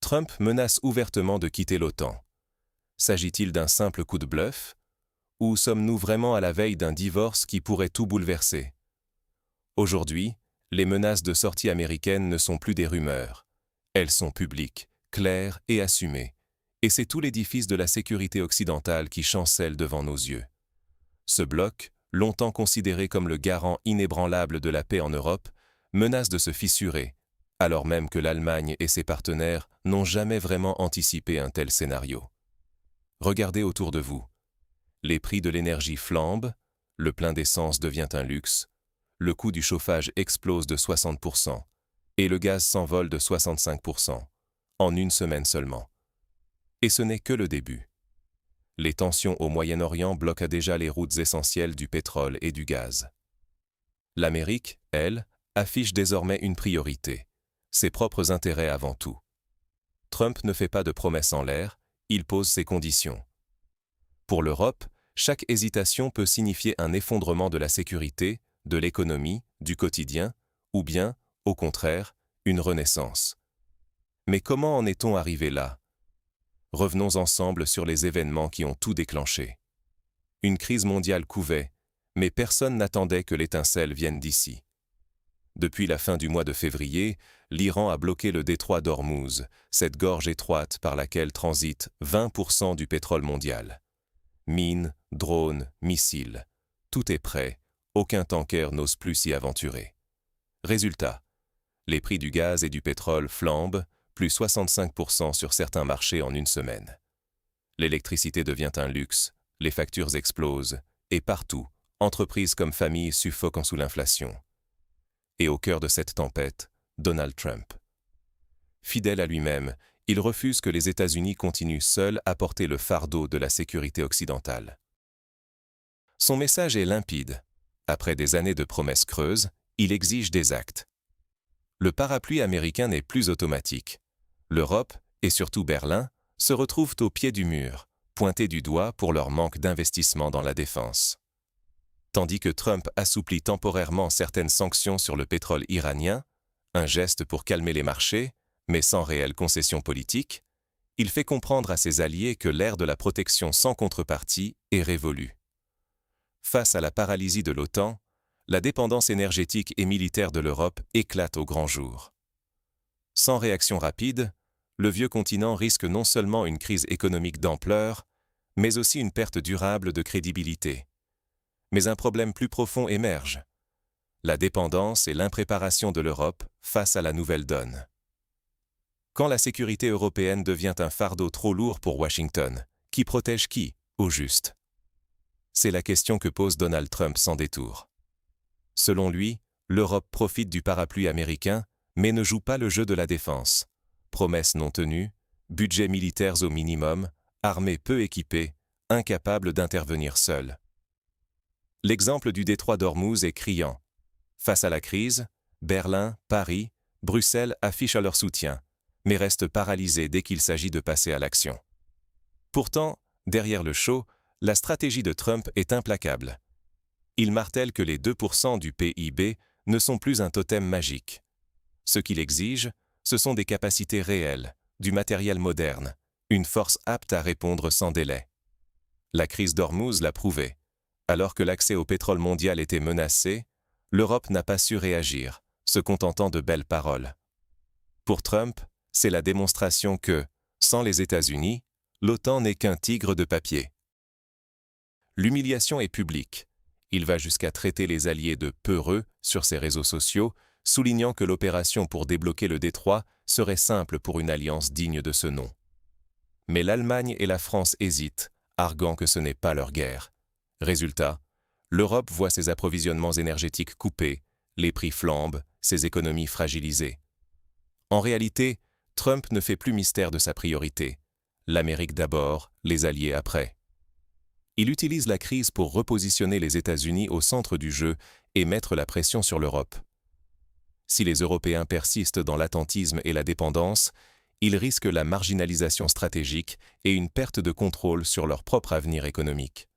Trump menace ouvertement de quitter l'OTAN. S'agit-il d'un simple coup de bluff? Ou sommes-nous vraiment à la veille d'un divorce qui pourrait tout bouleverser? Aujourd'hui, les menaces de sortie américaine ne sont plus des rumeurs. Elles sont publiques, claires et assumées. Et c'est tout l'édifice de la sécurité occidentale qui chancelle devant nos yeux. Ce bloc, longtemps considéré comme le garant inébranlable de la paix en Europe, menace de se fissurer, alors même que l'Allemagne et ses partenaires n'ont jamais vraiment anticipé un tel scénario. Regardez autour de vous. Les prix de l'énergie flambent, le plein d'essence devient un luxe, le coût du chauffage explose de 60%, et le gaz s'envole de 65%, en une semaine seulement. Et ce n'est que le début. Les tensions au Moyen-Orient bloquent déjà les routes essentielles du pétrole et du gaz. L'Amérique, elle, affiche désormais une priorité, ses propres intérêts avant tout. Trump ne fait pas de promesses en l'air, il pose ses conditions. Pour l'Europe, chaque hésitation peut signifier un effondrement de la sécurité, de l'économie, du quotidien, ou bien, au contraire, une renaissance. Mais comment en est-on arrivé là? Revenons ensemble sur les événements qui ont tout déclenché. Une crise mondiale couvait, mais personne n'attendait que l'étincelle vienne d'ici. Depuis la fin du mois de février, l'Iran a bloqué le détroit d'Ormuz, cette gorge étroite par laquelle transite 20% du pétrole mondial. Mines, drones, missiles, tout est prêt, aucun tanker n'ose plus s'y aventurer. Résultat, les prix du gaz et du pétrole flambent, plus 65% sur certains marchés en une semaine. L'électricité devient un luxe, les factures explosent, et partout, entreprises comme familles suffoquent sous l'inflation. Et au cœur de cette tempête, Donald Trump. Fidèle à lui-même, il refuse que les États-Unis continuent seuls à porter le fardeau de la sécurité occidentale. Son message est limpide. Après des années de promesses creuses, il exige des actes. Le parapluie américain n'est plus automatique. L'Europe, et surtout Berlin, se retrouvent au pied du mur, pointés du doigt pour leur manque d'investissement dans la défense. Tandis que Trump assouplit temporairement certaines sanctions sur le pétrole iranien, un geste pour calmer les marchés, mais sans réelle concession politique, il fait comprendre à ses alliés que l'ère de la protection sans contrepartie est révolue. Face à la paralysie de l'OTAN, la dépendance énergétique et militaire de l'Europe éclate au grand jour. Sans réaction rapide, le vieux continent risque non seulement une crise économique d'ampleur, mais aussi une perte durable de crédibilité. Mais un problème plus profond émerge. La dépendance et l'impréparation de l'Europe face à la nouvelle donne. Quand la sécurité européenne devient un fardeau trop lourd pour Washington, qui protège qui, au juste? C'est la question que pose Donald Trump sans détour. Selon lui, l'Europe profite du parapluie américain, mais ne joue pas le jeu de la défense. Promesses non tenues, budgets militaires au minimum, armées peu équipées, incapables d'intervenir seules. L'exemple du détroit d'Ormuz est criant. Face à la crise, Berlin, Paris, Bruxelles affichent leur soutien, mais restent paralysés dès qu'il s'agit de passer à l'action. Pourtant, derrière le show, la stratégie de Trump est implacable. Il martèle que les 2% du PIB ne sont plus un totem magique. Ce qu'il exige, ce sont des capacités réelles, du matériel moderne, une force apte à répondre sans délai. La crise d'Ormuz l'a prouvé. Alors que l'accès au pétrole mondial était menacé, l'Europe n'a pas su réagir, se contentant de belles paroles. Pour Trump, c'est la démonstration que, sans les États-Unis, l'OTAN n'est qu'un tigre de papier. L'humiliation est publique. Il va jusqu'à traiter les alliés de peureux sur ses réseaux sociaux, soulignant que l'opération pour débloquer le détroit serait simple pour une alliance digne de ce nom. Mais l'Allemagne et la France hésitent, arguant que ce n'est pas leur guerre. Résultat, l'Europe voit ses approvisionnements énergétiques coupés, les prix flambent, ses économies fragilisées. En réalité, Trump ne fait plus mystère de sa priorité. L'Amérique d'abord, les alliés après. Il utilise la crise pour repositionner les États-Unis au centre du jeu et mettre la pression sur l'Europe. Si les Européens persistent dans l'attentisme et la dépendance, ils risquent la marginalisation stratégique et une perte de contrôle sur leur propre avenir économique.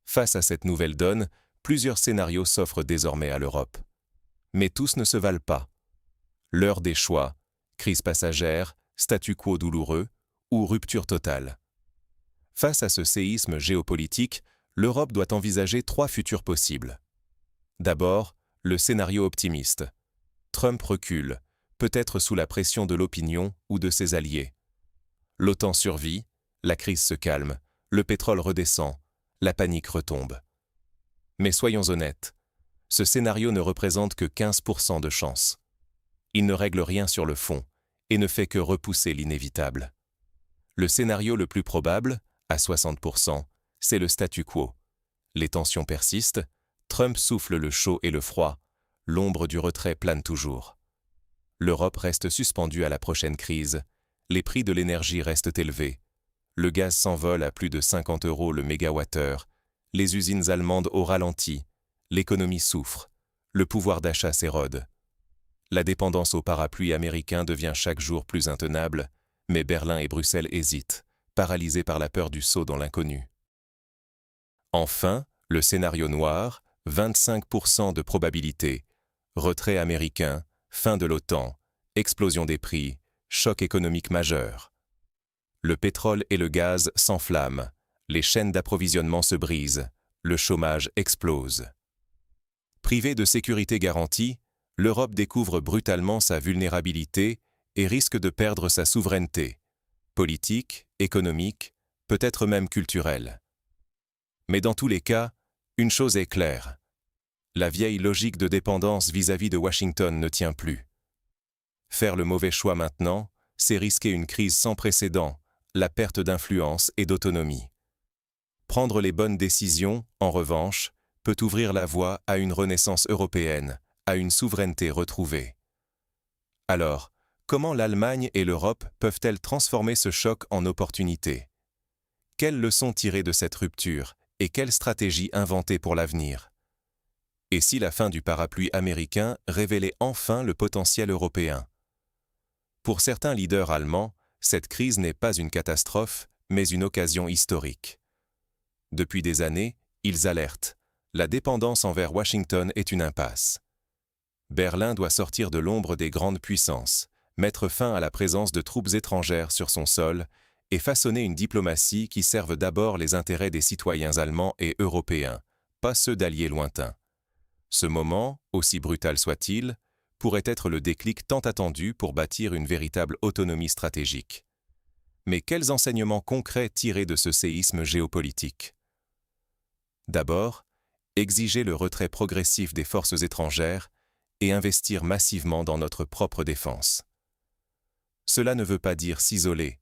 Face à cette nouvelle donne, plusieurs scénarios s'offrent désormais à l'Europe. Mais tous ne se valent pas. L'heure des choix, crise passagère, statu quo douloureux ou rupture totale. Face à ce séisme géopolitique, l'Europe doit envisager 3 futurs possibles. D'abord, le scénario optimiste. Trump recule, peut-être sous la pression de l'opinion ou de ses alliés. L'OTAN survit, la crise se calme, le pétrole redescend, la panique retombe. Mais soyons honnêtes, ce scénario ne représente que 15% de chance. Il ne règle rien sur le fond et ne fait que repousser l'inévitable. Le scénario le plus probable, à 60%, c'est le statu quo. Les tensions persistent, Trump souffle le chaud et le froid, l'ombre du retrait plane toujours. L'Europe reste suspendue à la prochaine crise, les prix de l'énergie restent élevés, le gaz s'envole à plus de 50 € le mégawattheure, les usines allemandes au ralenti, l'économie souffre, le pouvoir d'achat s'érode. La dépendance au parapluie américain devient chaque jour plus intenable, mais Berlin et Bruxelles hésitent, paralysés par la peur du saut dans l'inconnu. Enfin, le scénario noir, 25% de probabilité, retrait américain, fin de l'OTAN, explosion des prix, choc économique majeur. Le pétrole et le gaz s'enflamment, les chaînes d'approvisionnement se brisent, le chômage explose. Privée de sécurité garantie, l'Europe découvre brutalement sa vulnérabilité et risque de perdre sa souveraineté, politique, économique, peut-être même culturelle. Mais dans tous les cas, une chose est claire. La vieille logique de dépendance vis-à-vis de Washington ne tient plus. Faire le mauvais choix maintenant, c'est risquer une crise sans précédent, la perte d'influence et d'autonomie. Prendre les bonnes décisions, en revanche, peut ouvrir la voie à une renaissance européenne, à une souveraineté retrouvée. Alors, comment l'Allemagne et l'Europe peuvent-elles transformer ce choc en opportunité? Quelles leçons tirer de cette rupture et quelles stratégies inventer pour l'avenir? Et si la fin du parapluie américain révélait enfin le potentiel européen? Pour certains leaders allemands, cette crise n'est pas une catastrophe, mais une occasion historique. Depuis des années, ils alertent. La dépendance envers Washington est une impasse. Berlin doit sortir de l'ombre des grandes puissances, mettre fin à la présence de troupes étrangères sur son sol et façonner une diplomatie qui serve d'abord les intérêts des citoyens allemands et européens, pas ceux d'alliés lointains. Ce moment, aussi brutal soit-il, pourrait être le déclic tant attendu pour bâtir une véritable autonomie stratégique. Mais quels enseignements concrets tirer de ce séisme géopolitique? D'abord, exiger le retrait progressif des forces étrangères et investir massivement dans notre propre défense. Cela ne veut pas dire s'isoler,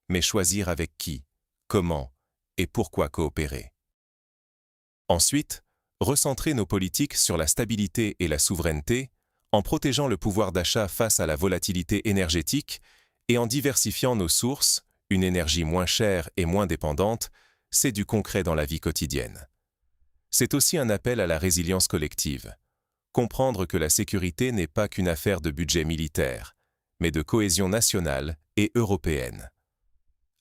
mais choisir avec qui, comment et pourquoi coopérer. Ensuite, recentrer nos politiques sur la stabilité et la souveraineté en protégeant le pouvoir d'achat face à la volatilité énergétique et en diversifiant nos sources, une énergie moins chère et moins dépendante, c'est du concret dans la vie quotidienne. C'est aussi un appel à la résilience collective. Comprendre que la sécurité n'est pas qu'une affaire de budget militaire, mais de cohésion nationale et européenne.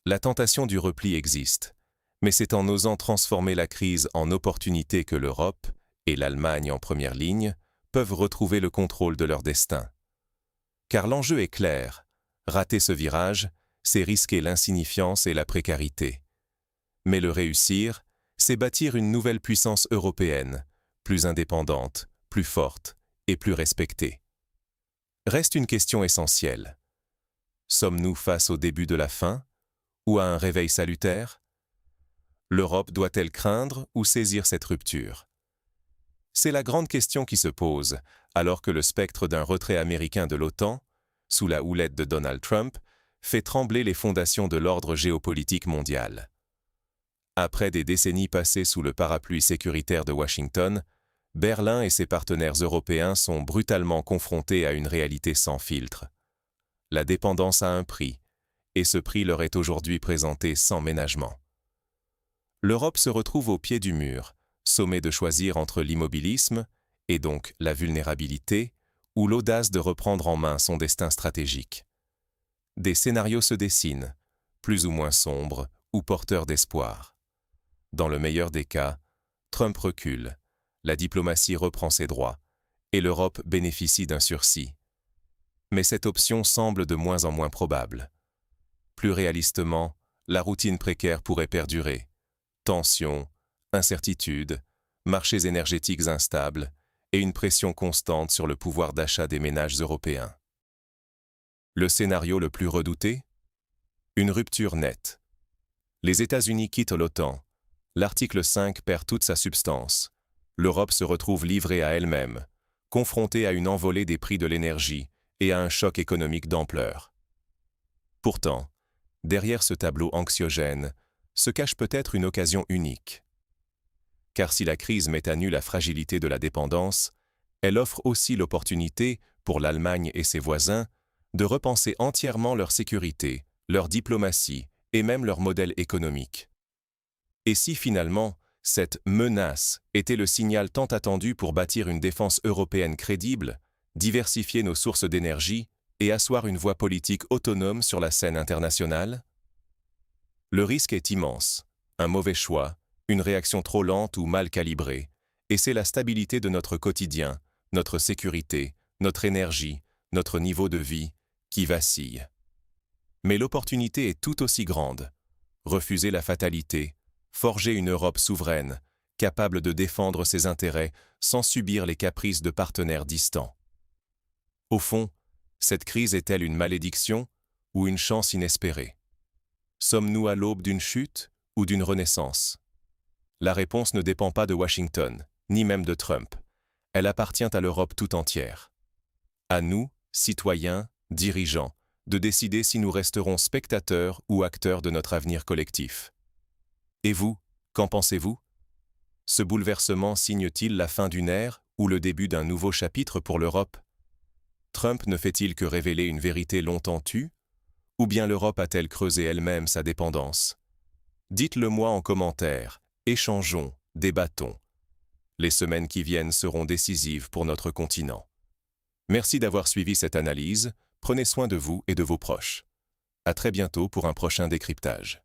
La tentation du repli existe, mais c'est en osant transformer la crise en opportunité que l'Europe, et l'Allemagne en première ligne, peuvent retrouver le contrôle de leur destin. Car l'enjeu est clair, rater ce virage, c'est risquer l'insignifiance et la précarité. Mais le réussir, c'est bâtir une nouvelle puissance européenne, plus indépendante, plus forte et plus respectée. Reste une question essentielle. Sommes-nous face au début de la fin ou à un réveil salutaire? L'Europe doit-elle craindre ou saisir cette rupture? C'est la grande question qui se pose, alors que le spectre d'un retrait américain de l'OTAN, sous la houlette de Donald Trump, fait trembler les fondations de l'ordre géopolitique mondial. Après des décennies passées sous le parapluie sécuritaire de Washington, Berlin et ses partenaires européens sont brutalement confrontés à une réalité sans filtre. La dépendance a un prix, et ce prix leur est aujourd'hui présenté sans ménagement. L'Europe se retrouve au pied du mur, sommée de choisir entre l'immobilisme, et donc la vulnérabilité, ou l'audace de reprendre en main son destin stratégique. Des scénarios se dessinent, plus ou moins sombres ou porteurs d'espoir. Dans le meilleur des cas, Trump recule, la diplomatie reprend ses droits, et l'Europe bénéficie d'un sursis. Mais cette option semble de moins en moins probable. Plus réalistement, la routine précaire pourrait perdurer. Tensions, incertitudes, marchés énergétiques instables et une pression constante sur le pouvoir d'achat des ménages européens. Le scénario le plus redouté? Une rupture nette. Les États-Unis quittent l'OTAN. L'article 5 perd toute sa substance. L'Europe se retrouve livrée à elle-même, confrontée à une envolée des prix de l'énergie et à un choc économique d'ampleur. Pourtant, derrière ce tableau anxiogène, se cache peut-être une occasion unique. Car si la crise met à nu la fragilité de la dépendance, elle offre aussi l'opportunité, pour l'Allemagne et ses voisins, de repenser entièrement leur sécurité, leur diplomatie et même leur modèle économique. Et si finalement, cette menace était le signal tant attendu pour bâtir une défense européenne crédible, diversifier nos sources d'énergie et asseoir une voie politique autonome sur la scène internationale? Le risque est immense, un mauvais choix, une réaction trop lente ou mal calibrée, et c'est la stabilité de notre quotidien, notre sécurité, notre énergie, notre niveau de vie, qui vacille. Mais l'opportunité est tout aussi grande. Refuser la fatalité, forger une Europe souveraine, capable de défendre ses intérêts sans subir les caprices de partenaires distants. Au fond, cette crise est-elle une malédiction ou une chance inespérée? Sommes-nous à l'aube d'une chute ou d'une renaissance? La réponse ne dépend pas de Washington, ni même de Trump. Elle appartient à l'Europe tout entière. À nous, citoyens, dirigeants, de décider si nous resterons spectateurs ou acteurs de notre avenir collectif. Et vous, qu'en pensez-vous? Ce bouleversement signe-t-il la fin d'une ère ou le début d'un nouveau chapitre pour l'Europe? Trump ne fait-il que révéler une vérité longtemps tue? Ou bien l'Europe a-t-elle creusé elle-même sa dépendance? Dites-le-moi en commentaire, échangeons, débattons. Les semaines qui viennent seront décisives pour notre continent. Merci d'avoir suivi cette analyse, prenez soin de vous et de vos proches. À très bientôt pour un prochain décryptage.